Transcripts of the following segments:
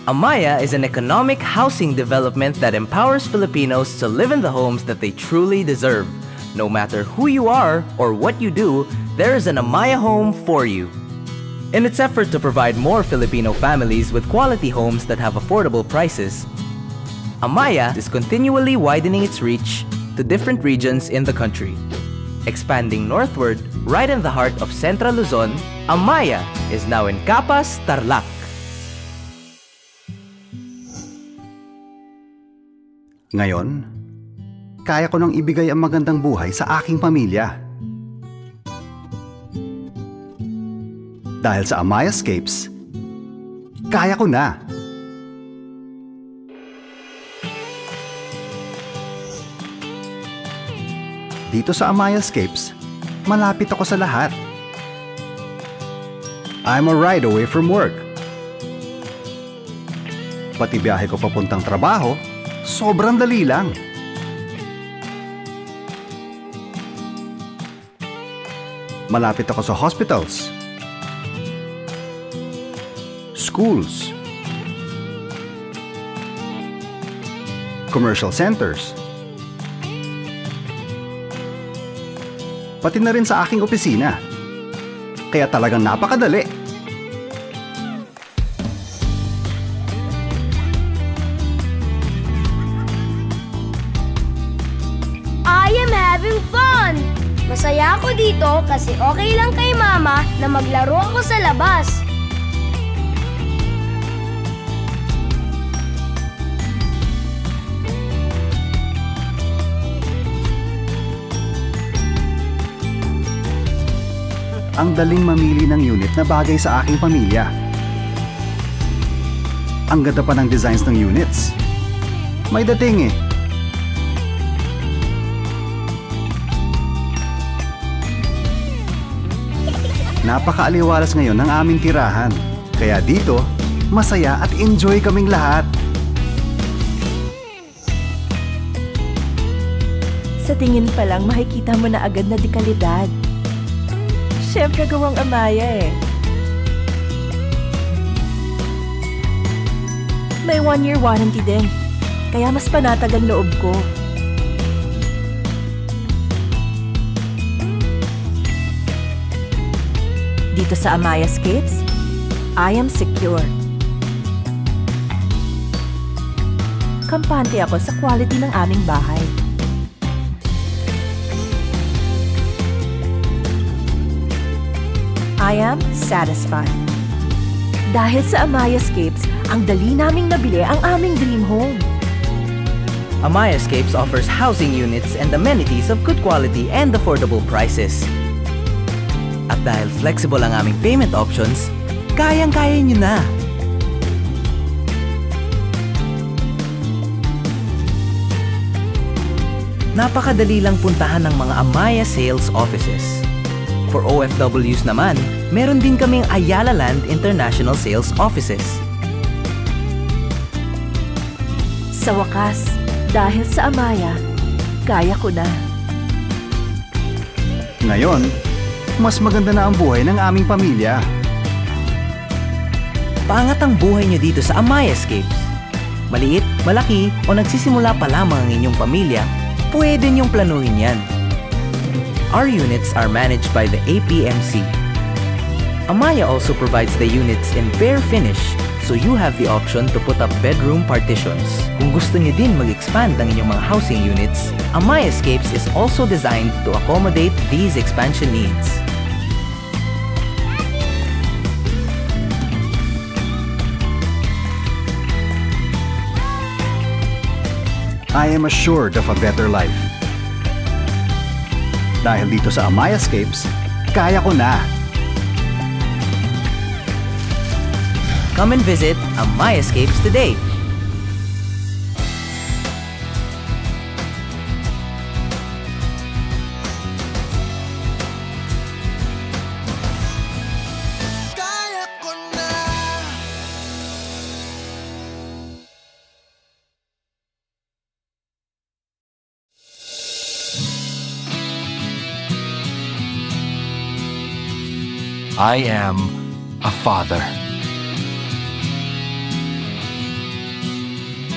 Amaya is an economic housing development that empowers Filipinos to live in the homes that they truly deserve. No matter who you are or what you do, there is an Amaya home for you. In its effort to provide more Filipino families with quality homes that have affordable prices, Amaya is continually widening its reach to different regions in the country. Expanding northward, right in the heart of Central Luzon, Amaya is now in Capas, Tarlac. Ngayon, kaya ko nang ibigay ang magandang buhay sa aking pamilya. Dahil sa Amayascapes, kaya ko na. Dito sa Amayascapes, malapit ako sa lahat. I'm a ride away from work. Pati biyahe ko papuntang trabaho, sobrang dali lang. Malapit ako sa hospitals, schools, commercial centers, pati na rin sa aking opisina. Kaya talagang napakadali. I am having fun! Masaya ako dito kasi okay lang kay Mama na maglaro ako sa labas. Ang daling mamili ng unit na bagay sa aking pamilya. Ang ganda pa ng designs ng units. May dating eh. Napakaaliwalas ngayon ng aming tirahan. Kaya dito, masaya at enjoy kaming lahat. Sa tingin pa lang, makikita mo na agad na dekalidad. Siyempre gawang Amaya eh. May 1-year warranty din, kaya mas panatag ang loob ko. Dito sa Amayascapes, I am secure. Kampante ako sa quality ng aming bahay. I am satisfied. Dahil sa Amayascapes, ang dali naming nabili ang aming dream home. Amayascapes offers housing units and amenities of good quality and affordable prices. At dahil flexible ang aming payment options, kayang-kaya nyo na. Napakadali lang puntahan ng mga Amaya sales offices. For OFWs naman, meron din kaming Ayala Land International Sales Offices. Sa wakas, dahil sa Amaya, kaya ko na. Ngayon, mas maganda na ang buhay ng aming pamilya. Paangat ang buhay nyo dito sa Amayascapes. Maliit, malaki, o nagsisimula pa lamang ang inyong pamilya, pwede nyong planuhin yan. Our units are managed by the APMC. Amaya also provides the units in bare finish, so you have the option to put up bedroom partitions. Kung gusto niyo din mag-expand ang inyong mga housing units, Amayascapes is also designed to accommodate these expansion needs. I am assured of a better life. Dahil dito sa Amayascapes, kaya ko na. Come and visit Amayascapes today. I am a father.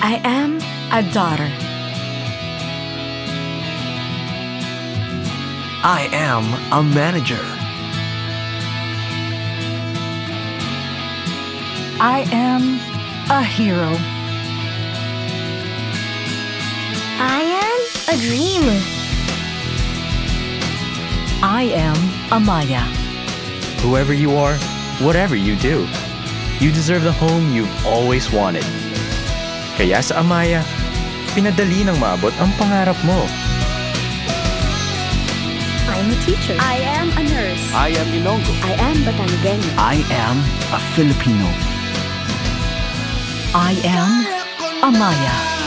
I am a daughter. I am a manager. I am a hero. I am a dream. I am Amaya. Whoever you are, whatever you do, you deserve the home you've always wanted. Kaya sa Amaya, pinadali ng maabot ang pangarap mo. I'm a teacher. I am a nurse. I am Ilonggo. I am Batangueño. I am a Filipino. I am Amaya.